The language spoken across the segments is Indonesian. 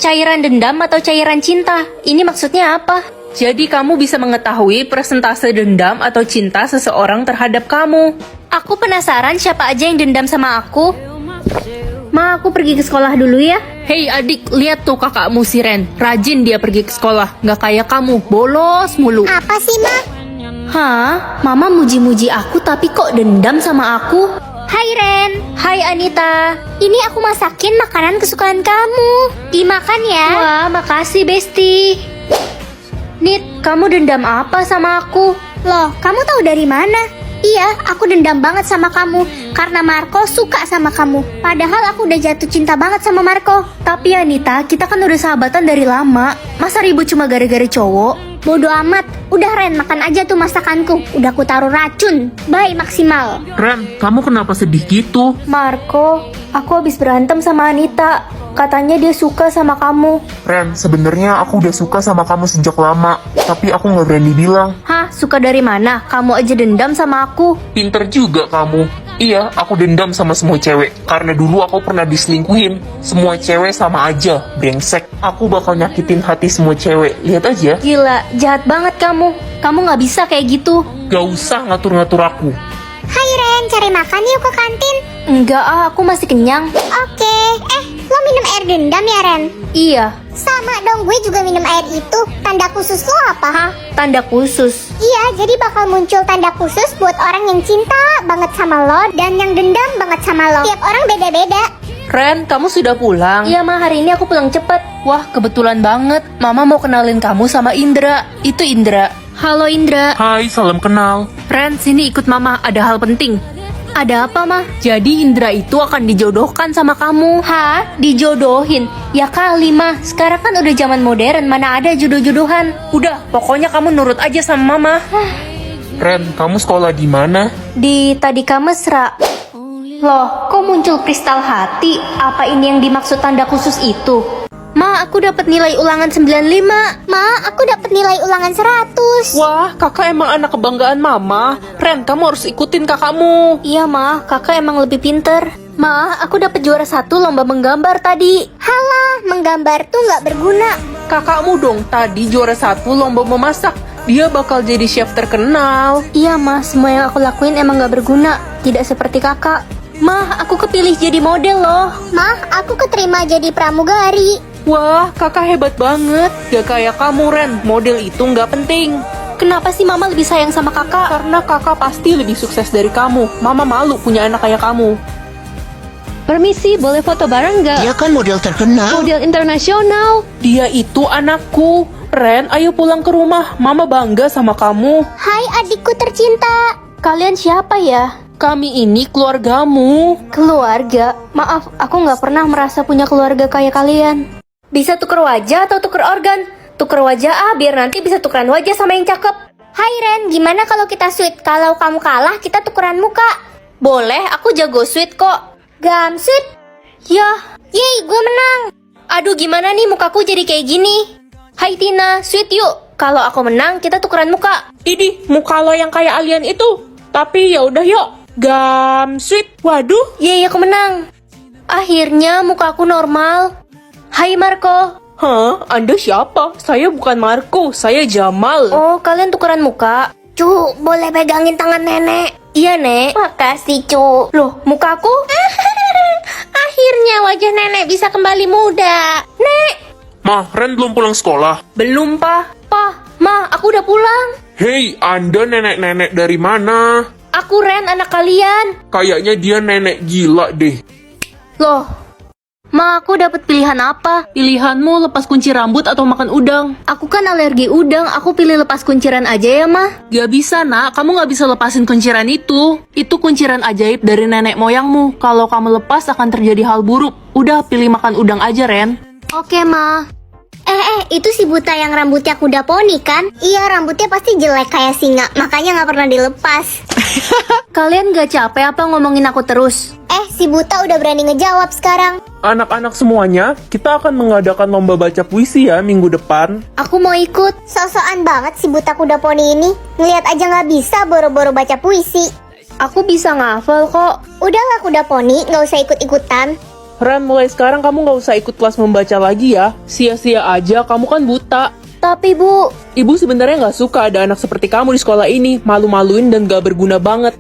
Cairan dendam atau cairan cinta? Ini maksudnya apa? Jadi kamu bisa mengetahui persentase dendam atau cinta seseorang terhadap kamu. Aku penasaran siapa aja yang dendam sama aku. Ma, aku pergi ke sekolah dulu ya. Hei adik, lihat tuh kakakmu si Ren. Rajin dia pergi ke sekolah. Nggak kayak kamu, bolos mulu. Apa sih, Ma? Hah? Mama muji-muji aku tapi kok dendam sama aku? Hai Ren. Hai Anita. Ini aku masakin makanan kesukaan kamu. Dimakan ya. Wah, makasih Besti. Nit, kamu dendam apa sama aku? Loh, kamu tahu dari mana? Iya, aku dendam banget sama kamu karena Marco suka sama kamu. Padahal aku udah jatuh cinta banget sama Marco. Tapi Anita, kita kan udah sahabatan dari lama. Masa ribut cuma gara-gara cowok? Bodoh amat. Udah Ren, makan aja tuh masakanku. Udah aku taruh racun. Bye maksimal. Ren, kamu kenapa sedih gitu? Marco, aku habis berantem sama Anita. Katanya dia suka sama kamu. Ren, sebenarnya aku udah suka sama kamu sejak lama, tapi aku nggak berani bilang. Hah, suka dari mana? Kamu aja dendam sama aku. Pinter juga kamu. Iya, aku dendam sama semua cewek, karena dulu aku pernah diselingkuhin. Semua cewek sama aja, brengsek. Aku bakal nyakitin hati semua cewek, lihat aja. Gila, jahat banget kamu. Kamu nggak bisa kayak gitu. Gak usah ngatur-ngatur aku. Hai Ren, cari makan yuk ke kantin. Enggak aku masih kenyang. Oke. Lo minum air dendam ya Ren? Iya. Sama dong, gue juga minum air itu. Tanda khusus lo apa? Hah? Tanda khusus? Iya, jadi bakal muncul tanda khusus buat orang yang cinta banget sama lo dan yang dendam banget sama lo. Tiap orang beda-beda. Ren, kamu sudah pulang? Iya Ma, hari ini aku pulang cepet. Wah, kebetulan banget. Mama mau kenalin kamu sama Indra. Itu Indra. Halo Indra. Hai, salam kenal. Ren, sini ikut Mama. Ada hal penting. Ada apa Ma? Jadi Indra itu akan dijodohkan sama kamu. Hah? Dijodohin? Ya kali Ma, sekarang kan udah zaman modern, mana ada jodoh-jodohan. Udah, pokoknya kamu nurut aja sama Mama. Ren, kamu sekolah di mana? Di Tadika Mesra. Loh, kok muncul kristal hati? Apa ini yang dimaksud tanda khusus itu? Ma, aku dapat nilai ulangan 95. Ma, aku dapat nilai ulangan 100. Wah, kakak emang anak kebanggaan Mama. Ren, kamu harus ikutin kakakmu. Iya Ma, kakak emang lebih pinter. Ma, aku dapat juara 1 lomba menggambar tadi. Halah, menggambar tuh nggak berguna. Kakakmu dong, tadi juara 1 lomba memasak. Dia bakal jadi chef terkenal. Iya Ma, semua yang aku lakuin emang gak berguna. Tidak seperti kakak. Ma, aku kepilih jadi model loh. Ma, aku keterima jadi pramugari. Wah, kakak hebat banget. Gak kayak kamu, Ren. Model itu nggak penting. Kenapa sih Mama lebih sayang sama kakak? Karena kakak pasti lebih sukses dari kamu. Mama malu punya anak kayak kamu. Permisi, boleh foto bareng nggak? Dia kan model terkenal. Model internasional. Dia itu anakku. Ren, ayo pulang ke rumah. Mama bangga sama kamu. Hai adikku tercinta. Kalian siapa ya? Kami ini keluargamu. Keluarga? Maaf, aku gak pernah merasa punya keluarga kayak kalian. Bisa tuker wajah atau tuker organ? Tuker wajah biar nanti bisa tukeran wajah sama yang cakep. Hai Ren, gimana kalau kita sweet? Kalau kamu kalah, kita tukeran muka. Boleh, aku jago sweet kok. Gamsweet? Yah, Yeay, gue menang. aduh gimana nih mukaku jadi kayak gini? Hai Tina, sweet yuk. Kalau aku menang, kita tukeran muka. Idih, muka lo yang kayak alien itu. Tapi ya udah yuk. Gamsweet. Waduh. Yeay, aku menang. Akhirnya mukaku normal. Hai Marco. Hah? Anda siapa? Saya bukan Marco, saya Jamal. Oh, kalian tukeran muka? Cu, boleh pegangin tangan nenek? Iya, Nek. Makasih, Cu. Loh, mukaku? Akhirnya wajah nenek bisa kembali muda. Nek. Ma, Ren belum pulang sekolah. Belum, Pa. Pa, Ma, aku udah pulang. Hei, Anda nenek-nenek dari mana? Aku Ren, anak kalian. Kayaknya dia nenek gila deh. Loh, Ma, aku dapat pilihan apa? Pilihanmu lepas kunci rambut atau makan udang? Aku kan alergi udang, aku pilih lepas kunciran aja ya, Ma. Gak bisa, Nak. Kamu gak bisa lepasin kunciran itu. Itu kunciran ajaib dari nenek moyangmu. Kalau kamu lepas akan terjadi hal buruk. Udah, pilih makan udang aja, Ren. Oke, Ma. Itu si buta yang rambutnya kuda poni kan? Iya, rambutnya pasti jelek kayak singa, makanya nggak pernah dilepas. Kalian gak capek apa ngomongin aku terus? Si buta udah berani ngejawab sekarang. Anak-anak semuanya, kita akan mengadakan lomba baca puisi ya minggu depan. Aku mau ikut. Sosokan banget si buta kuda poni ini. Ngeliat aja nggak bisa boro-boro baca puisi. Aku bisa ngafal kok. Udahlah kuda poni, nggak usah ikut-ikutan. Ren, mulai sekarang kamu nggak usah ikut kelas membaca lagi ya. Sia-sia aja, kamu kan buta. Tapi Bu, Ibu sebenarnya nggak suka ada anak seperti kamu di sekolah ini. Malu-maluin dan gak berguna banget.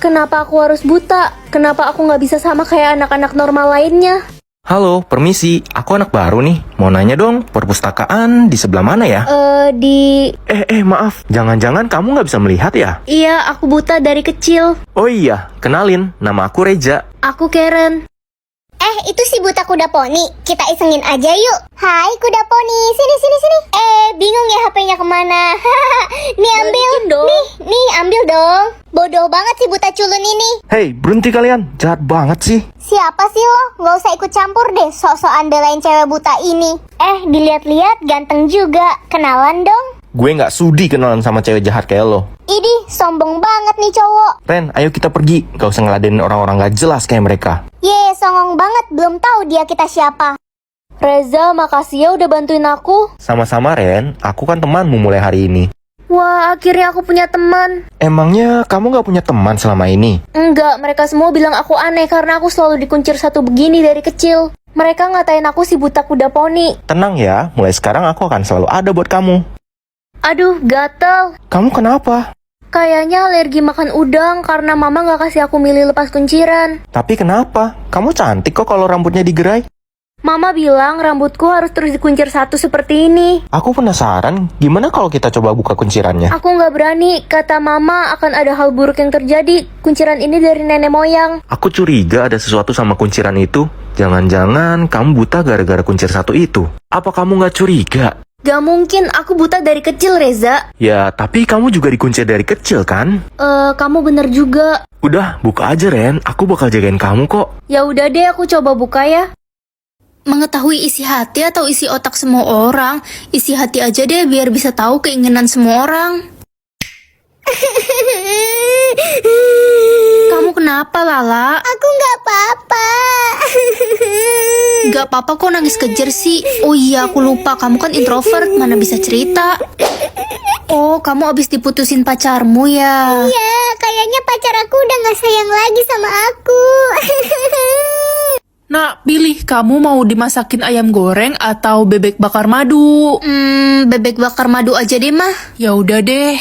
kenapa aku harus buta? Kenapa aku nggak bisa sama kayak anak-anak normal lainnya? Halo, permisi. Aku anak baru nih. Mau nanya dong, perpustakaan di sebelah mana ya? Maaf. Jangan-jangan kamu nggak bisa melihat ya? Iya, aku buta dari kecil. Oh iya, kenalin. Nama aku Reja. Aku Karen. Itu si buta kuda poni. Kita isengin aja yuk. Hai kuda poni, sini. Bingung ya HP-nya kemana? Nih ambil. Balikin dong. Nih ambil dong. Bodoh banget si buta culun ini. Hei, berhenti kalian. Jahat banget sih. Siapa sih lo? Nggak usah ikut campur deh sok-sokan belain cewek buta ini. Dilihat-lihat ganteng juga. Kenalan dong. Gue nggak sudi kenalan sama cewek jahat kayak lo. Idih, sombong banget nih cowok. Ren, ayo kita pergi. Gak usah ngeladenin orang-orang gak jelas kayak mereka. Songong banget, belum tahu dia kita siapa. Reza, makasih ya udah bantuin aku. Sama-sama Ren, aku kan temanmu mulai hari ini. Wah, akhirnya aku punya teman. Emangnya kamu gak punya teman selama ini? Enggak, mereka semua bilang aku aneh karena aku selalu dikuncir satu begini dari kecil. Mereka ngatain aku si buta kuda poni. Tenang ya, mulai sekarang aku akan selalu ada buat kamu. Aduh, gatel. Kamu kenapa? Kayaknya alergi makan udang karena mama gak kasih aku milih lepas kunciran. Tapi kenapa? Kamu cantik kok kalau rambutnya digerai. Mama bilang rambutku harus terus dikuncir satu seperti ini. Aku penasaran, gimana kalau kita coba buka kuncirannya? Aku gak berani, kata mama akan ada hal buruk yang terjadi. Kunciran ini dari nenek moyang. Aku curiga ada sesuatu sama kunciran itu. Jangan-jangan kamu buta gara-gara kuncir satu itu. Apa kamu gak curiga? Gak mungkin, aku buta dari kecil, Reza. Ya, tapi kamu juga dikuncir dari kecil kan? Kamu bener juga. Udah, buka aja Ren. Aku bakal jagain kamu kok. Ya udah deh, aku coba buka ya. Mengetahui isi hati atau isi otak semua orang, isi hati aja deh biar bisa tahu keinginan semua orang. Kamu kenapa, Lala? Aku nggak apa-apa. Gak apa-apa kok nangis kejer sih. Oh iya, aku lupa. Kamu kan introvert, mana bisa cerita. Oh, kamu abis diputusin pacarmu ya? Ya, kayaknya pacar aku udah nggak sayang lagi sama aku. Nah, pilih kamu mau dimasakin ayam goreng atau bebek bakar madu. Bebek bakar madu aja deh, Mah. Ya udah deh.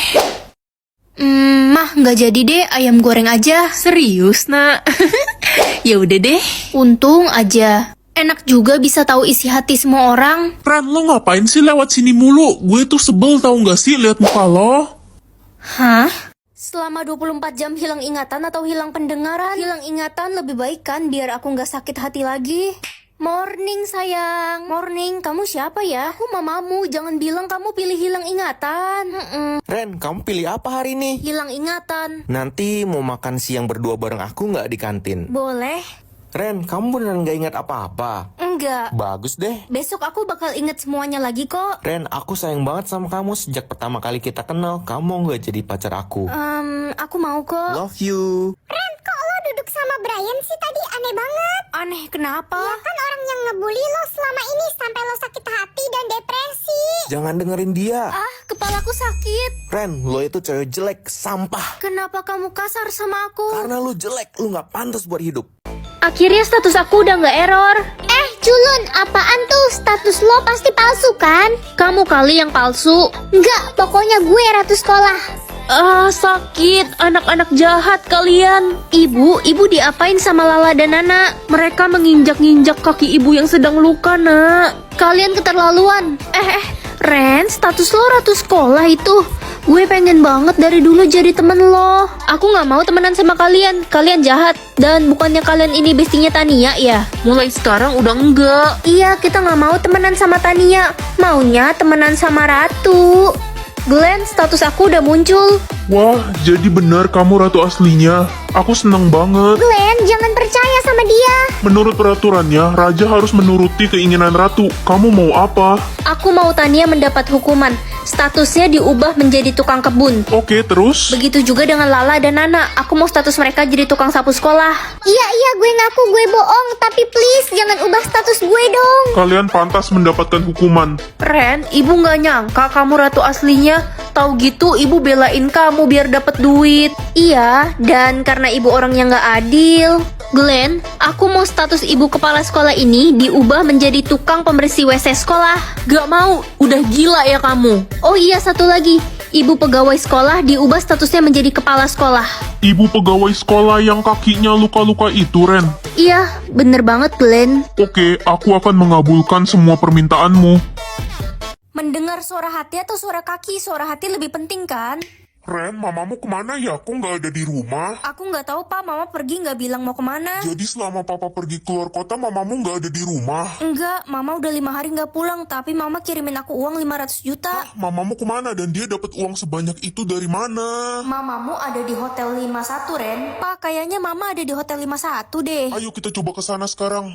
Mah, nggak jadi deh, ayam goreng aja. Serius, Nak? Ya udah deh. Untung aja. Enak juga bisa tahu isi hati semua orang. Ren, lo ngapain sih lewat sini mulu? Gue tuh sebel tau gak sih lihat muka lo? Hah? Selama 24 jam hilang ingatan atau hilang pendengaran? Hilang ingatan lebih baik kan biar aku nggak sakit hati lagi. Morning sayang. Morning, kamu siapa ya? Aku mamamu, jangan bilang kamu pilih hilang ingatan. Ren, kamu pilih apa hari ini? Hilang ingatan. Nanti mau makan siang berdua bareng aku nggak di kantin? Boleh? Ren, kamu beneran nggak ingat apa-apa? Enggak. Bagus deh. Besok aku bakal inget semuanya lagi kok. Ren, aku sayang banget sama kamu sejak pertama kali kita kenal. Kamu mau nggak jadi pacar aku? Aku mau kok. Love you. Ren, kok lo duduk sama Brian sih tadi? Aneh banget. Aneh kenapa? Ya kan orang yang ngebully lo selama ini sampai lo sakit hati dan depresi. Jangan dengerin dia. Kepalaku sakit. Ren, lo itu cewek jelek, sampah. Kenapa kamu kasar sama aku? Karena lo jelek, lo nggak pantas buat hidup. Akhirnya status aku udah nggak error. Culun, apaan tuh? Status lo pasti palsu kan? Kamu kali yang palsu. Enggak, pokoknya gue ratu sekolah. Sakit. Anak-anak jahat kalian. Ibu diapain sama Lala dan Nana? Mereka menginjak-injak kaki ibu yang sedang luka, Nak. Kalian keterlaluan. Ren, status lo ratu sekolah itu. Gue pengen banget dari dulu jadi temen lo. Aku gak mau temenan sama kalian. Kalian jahat. Dan bukannya kalian ini bestinya Tania ya? Mulai sekarang udah enggak. Iya, kita gak mau temenan sama Tania. Maunya temenan sama Ratu. Glenn, status aku udah muncul. Wah, jadi benar kamu ratu aslinya. Aku senang banget. Glenn, jangan percaya sama dia. Menurut peraturannya, raja harus menuruti keinginan ratu. Kamu mau apa? Aku mau Tania mendapat hukuman. Statusnya diubah menjadi tukang kebun. Oke, terus? Begitu juga dengan Lala dan Nana. Aku mau status mereka jadi tukang sapu sekolah. Iya, gue ngaku gue bohong. Tapi please, jangan ubah status gue dong. Kalian pantas mendapatkan hukuman. Ren, ibu nggak nyangka kamu ratu aslinya. Tahu gitu, ibu belain kamu biar dapat duit. Iya, dan karena ibu orang yang gak adil. Glenn, aku mau status ibu kepala sekolah ini diubah menjadi tukang pembersih WC sekolah. Gak mau, udah gila ya kamu. Oh iya, satu lagi. Ibu pegawai sekolah diubah statusnya menjadi kepala sekolah. Ibu pegawai sekolah yang kakinya luka-luka itu, Ren. Iya, bener banget Glenn. Oke, aku akan mengabulkan semua permintaanmu. Mendengar suara hati atau suara kaki, suara hati lebih penting kan? Ren, mamamu kemana ya? Kok nggak ada di rumah? Aku nggak tahu Pak, Mama pergi nggak bilang mau kemana. Jadi selama papa pergi keluar kota, mamamu nggak ada di rumah? Enggak, Mama udah 5 hari nggak pulang, tapi Mama kirimin aku uang 500 juta. Mamamu kemana dan dia dapat uang sebanyak itu dari mana? Mamamu ada di Hotel 51, Ren. Pak, kayaknya Mama ada di Hotel 51 deh. Ayo kita coba ke sana sekarang.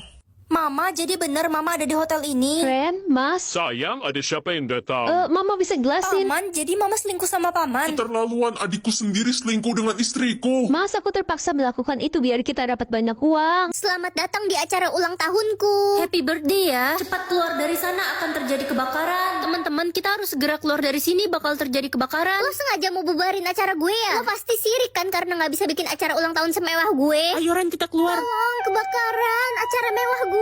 Mama, jadi bener Mama ada di hotel ini? Ren, Mas. Sayang, ada siapa yang datang? Mama bisa jelasin. Paman, jadi Mama selingkuh sama Paman? Keterlaluan, adikku sendiri selingkuh dengan istriku. Mas, aku terpaksa melakukan itu biar kita dapat banyak uang. Selamat datang di acara ulang tahunku. Happy birthday ya. Cepat keluar dari sana, akan terjadi kebakaran. Teman-teman, kita harus segera keluar dari sini, bakal terjadi kebakaran. Lo sengaja mau bubarin acara gue ya? Lo pasti sirik kan karena nggak bisa bikin acara ulang tahun semewah gue. Ayo Ren, kita keluar. Tolong, kebakaran acara mewah gue.